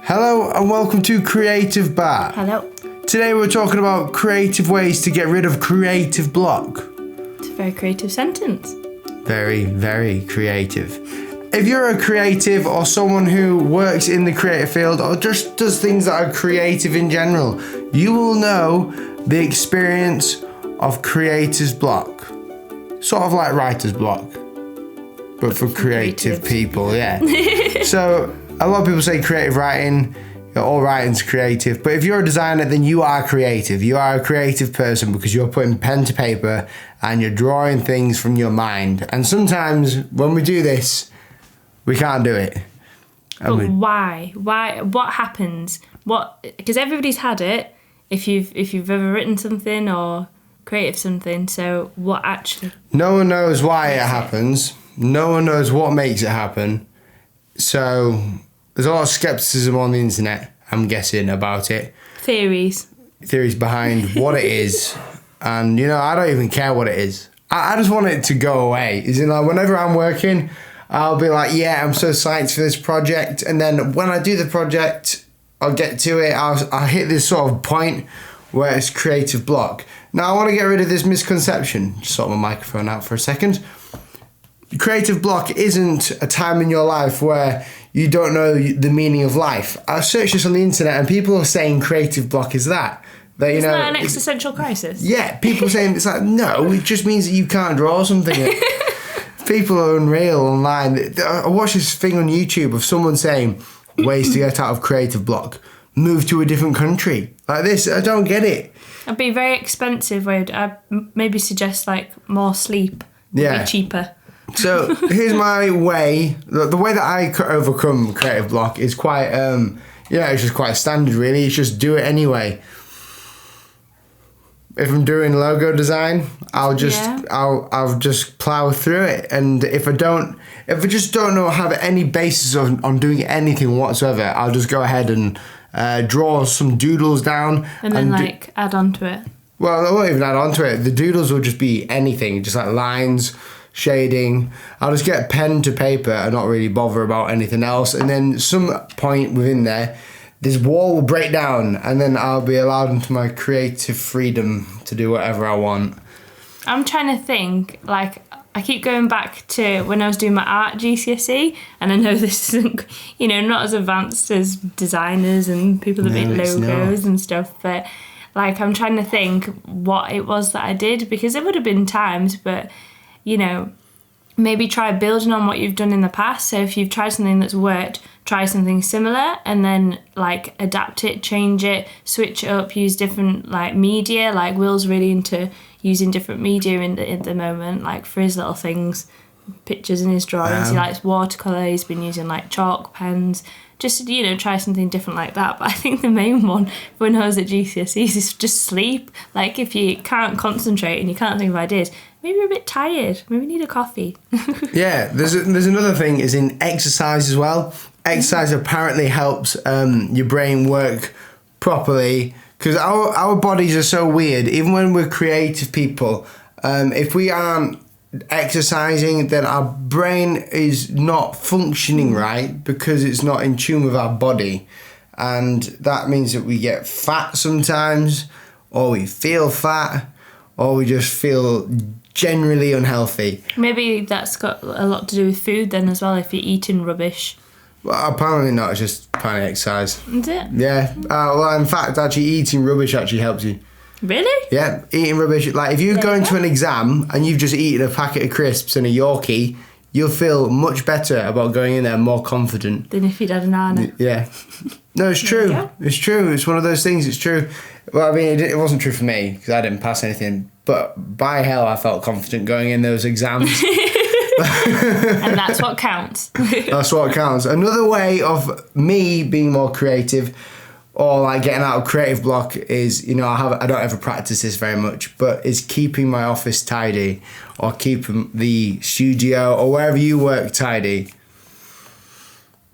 Hello and welcome to Creative Bar. Hello. Today we're talking about creative ways to get rid of creative block. It's a very creative sentence. Very, very creative. If you're a creative or someone who works in the creative field or just does things that are creative in general, you will know the experience of creator's block. Sort of like writer's block, but for creative people, yeah. So a lot of people say creative writing, all writing's creative, but if you're a designer, then you are creative. You are a creative person because you're putting pen to paper and you're drawing things from your mind. And sometimes when we do this, we can't do it. But why? Why? What happens? Because everybody's had it. If you've ever written something or created something, so what actually? No one knows why it happens. No one knows what makes it happen. So there's a lot of skepticism on the internet, I'm guessing, about it. Theories Behind what it is. And, I don't even care what it is. I just want it to go away. Is it like whenever I'm working, I'll be like, yeah, I'm so psyched for this project. And then when I do the project, I'll get to it. I'll hit this sort of point where it's creative block. Now, I want to get rid of this misconception. Just sort my microphone out for a second. Creative block isn't a time in your life where you don't know the meaning of life. I searched this on the internet and people are saying creative block is that. Isn't that an existential crisis? Yeah, people are saying it's like, no, it just means that you can't draw something. People are unreal online. I watched this thing on YouTube of someone saying ways to get out of creative block. Move to a different country. Like this, I don't get it. It'd be very expensive. I'd maybe suggest like more sleep. Yeah. Be cheaper. So here's my way. The way that I overcome creative block is quite, it's just quite standard really. It's just do it anyway. If I'm doing logo design, I'll just plow through it. And if I just don't have any basis on doing anything whatsoever, I'll just go ahead and draw some doodles down. And then add on to it. Well, I won't even add on to it. The doodles will just be anything, just like lines, shading. I'll just get pen to paper and not really bother about anything else. And then some point within there, this wall will break down and then I'll be allowed into my creative freedom to do whatever I want. I'm trying to think, I keep going back to when I was doing my art GCSE, and I know this isn't, not as advanced as designers and people that make logos and stuff, but I'm trying to think what it was that I did, because there would have been times, but, maybe try building on what you've done in the past. So if you've tried something that's worked, try something similar and then adapt it, change it, switch it up, use different media. Will's really into using different media in the moment, for his little things, pictures in his drawings. He likes watercolour, he's been using chalk pens. Just, try something different like that. But I think the main one when I was at GCSEs is just sleep. If you can't concentrate and you can't think of ideas, maybe you're a bit tired. Maybe you need a coffee. Yeah, there's another thing is in exercise as well. Exercise apparently helps your brain work properly because our bodies are so weird. Even when we're creative people, if we aren't exercising, then our brain is not functioning right because it's not in tune with our body, and that means that we get fat sometimes, or we feel fat, or we just feel generally unhealthy. Maybe that's got a lot to do with food then as well, if you're eating rubbish. Well, apparently not, it's just apparently exercise. Is it? Yeah. Well, in fact, actually eating rubbish actually helps you. Really? Yeah, eating rubbish. If you go into an exam and you've just eaten a packet of crisps and a Yorkie, you'll feel much better about going in there, more confident. Than if you'd had an Arna. Yeah. No, it's true. It's true. It's one of those things. It's true. Well, I mean, it wasn't true for me because I didn't pass anything. But by hell, I felt confident going in those exams. And that's what counts. That's what counts. Another way of me being more creative or getting out of creative block is, I don't ever practice this very much, but is keeping my office tidy or keeping the studio or wherever you work tidy.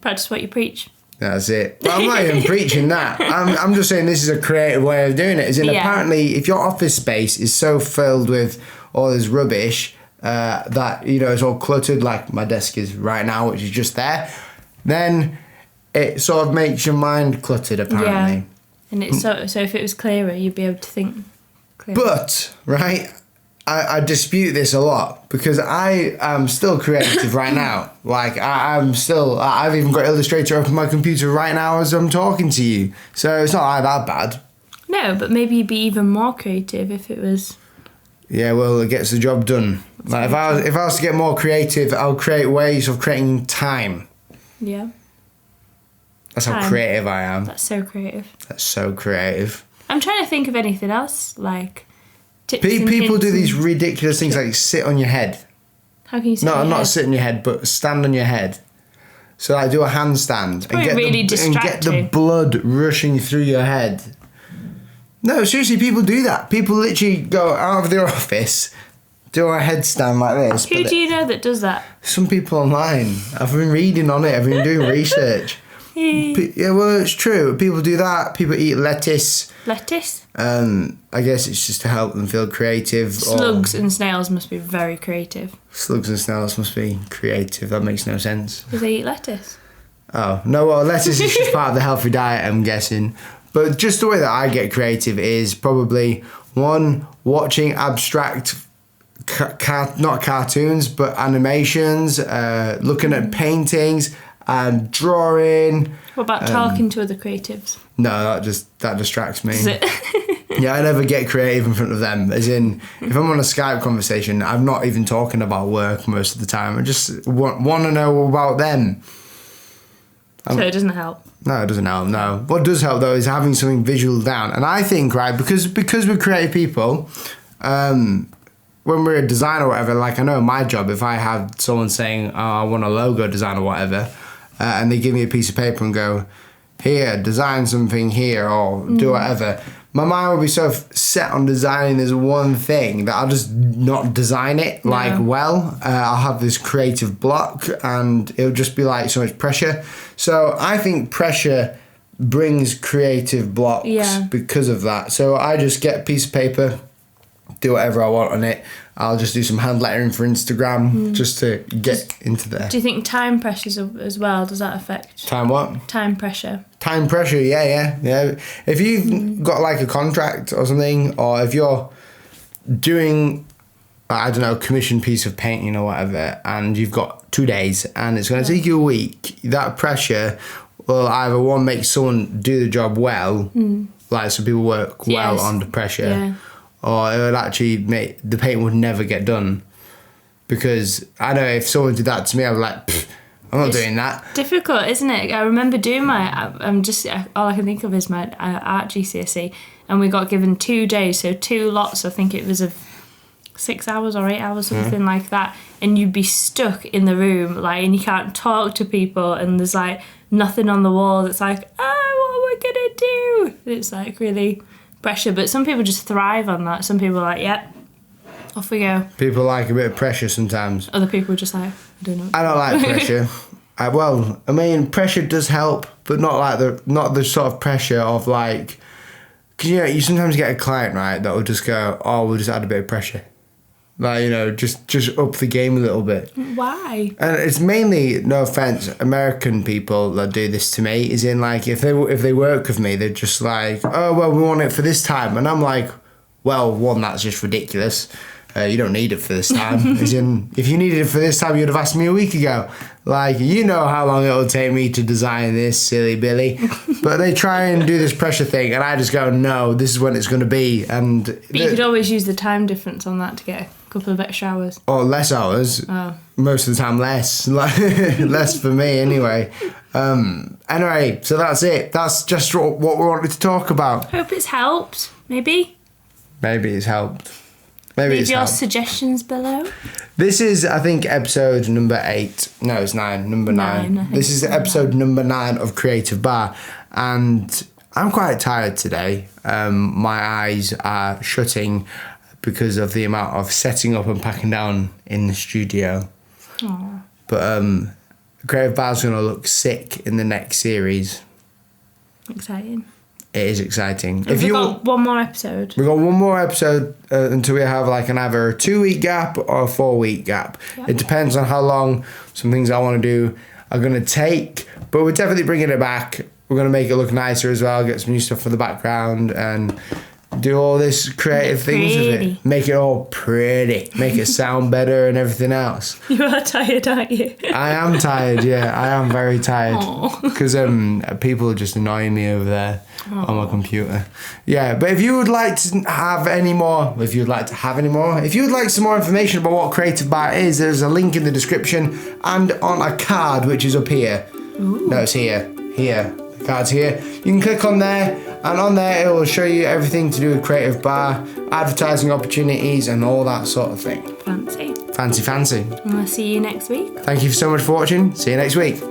Practice what you preach. That's it. Well, I'm not even preaching that. I'm just saying this is a creative way of doing it. Apparently, if your office space is so filled with all this rubbish that, it's all cluttered, like my desk is right now, which is just there, then it sort of makes your mind cluttered, apparently. Yeah. And it's so if it was clearer, you'd be able to think clearer. But, right, I dispute this a lot because I am still creative right now. Like, I've even got Illustrator open my computer right now as I'm talking to you. So it's not like that bad. No, but maybe you'd be even more creative if it was... Yeah, well, it gets the job done. Like, if I was to get more creative, I'll create ways of creating time. Yeah. That's how creative I am. That's so creative. That's so creative. I'm trying to think of anything else, like... People do these ridiculous things like sit on your head. How can you sit on your head? Not sit on your head, but stand on your head. So I do a handstand and get the blood rushing through your head. No, seriously, people do that. People literally go out of their office, do a headstand like this. Who do you know that does that? Some people online. I've been reading on it. I've been doing research. Yeah, well, it's true. People do that. People eat lettuce. Lettuce? I guess it's just to help them feel creative. Slugs and snails must be very creative. Slugs and snails must be creative. That makes no sense. Because they eat lettuce. Oh, no, well, lettuce is just part of the healthy diet, I'm guessing. But just the way that I get creative is probably, one, watching abstract, not cartoons, but animations, looking at paintings, and drawing. What about talking to other creatives? No, that distracts me. Is it? Yeah, I never get creative in front of them. As in, if I'm on a Skype conversation, I'm not even talking about work most of the time. I just want to know about them. So it doesn't help? No, it doesn't help, no. What does help, though, is having something visual down. And I think, right, because we're creative people, when we're a designer or whatever, like I know my job, if I have someone saying, oh, I want a logo design or whatever, and they give me a piece of paper and go, here, design something here, or do whatever, my mind will be so set on designing this one thing that I'll just not design it well. I'll have this creative block and it'll just be like so much pressure. So I think pressure brings creative blocks because of that. So I just get a piece of paper, do whatever I want on it. I'll just do some hand lettering for Instagram just to get into there. Do you think time pressures as well, does that affect? Time what? Time pressure. Time pressure, yeah. If you've got like a contract or something, or if you're doing, I don't know, a commissioned piece of painting or whatever, and you've got 2 days and it's going to take you a week, that pressure will either one, make someone do the job well, like so people work well under pressure, or it would actually make the painting would never get done. Because I know if someone did that to me, I'd be like, I'm not doing that. Difficult, isn't it? I remember doing all I can think of is my art GCSE, and we got given 2 days, so 2 lots, I think it was of 6 hours or 8 hours, something like that, and you'd be stuck in the room, like, and you can't talk to people, and there's like nothing on the wall. It's like, oh, what am I gonna do? It's like really pressure, but some people just thrive on that. Some people are like, yep, off we go. People like a bit of pressure sometimes. Other people are just like, I don't know. I don't like pressure. I mean, pressure does help, but not the sort of pressure of like, because you sometimes get a client, right, that will just go, oh, we'll just add a bit of pressure. Like, just up the game a little bit. Why? And it's mainly, no offense, American people that do this to me. Is in like if they work with me, they're just like, oh well, we want it for this time, and I'm like, well, one, that's just ridiculous. You don't need it for this time. As in, if you needed it for this time, you'd have asked me a week ago. Like, you know how long it'll take me to design this, silly Billy. But they try and do this pressure thing, and I just go, no, this is when it's going to be. But you could always use the time difference on that to get a couple of extra hours. Or less hours. Oh. Most of the time, less. Less for me, anyway. Anyway, so that's it. That's just what we wanted to talk about. Hope it's helped, maybe. Maybe it's helped. Leave your suggestions below. This is, I think, episode number 8. No, it's 9. Number 9. This is episode number 9 of Creative Bar. And I'm quite tired today. My eyes are shutting because of the amount of setting up and packing down in the studio. Aww. But Creative Bar's going to look sick in the next series. Exciting. It is exciting. We've got one more episode. We've got one more episode until we have like either a 2-week gap or a 4-week gap. Yep. It depends on how long some things I want to do are going to take, but we're definitely bringing it back. We're going to make it look nicer as well, get some new stuff for the background and do all this creative things with it. Make it all pretty. Make it sound better and everything else. You are tired, aren't you? I am tired, yeah. I am very tired. Because people are just annoying me over there on my computer. Yeah, but if you would like to have any more, if you would like some more information about what Creative Bar is, there's a link in the description and on a card which is up here. Ooh. No, it's here. Here. The card's here. You can click on there, and on there it will show you everything to do with Creative Bar, advertising opportunities and all that sort of thing. Fancy. Fancy. And we'll see you next week. Thank you so much for watching. See you next week.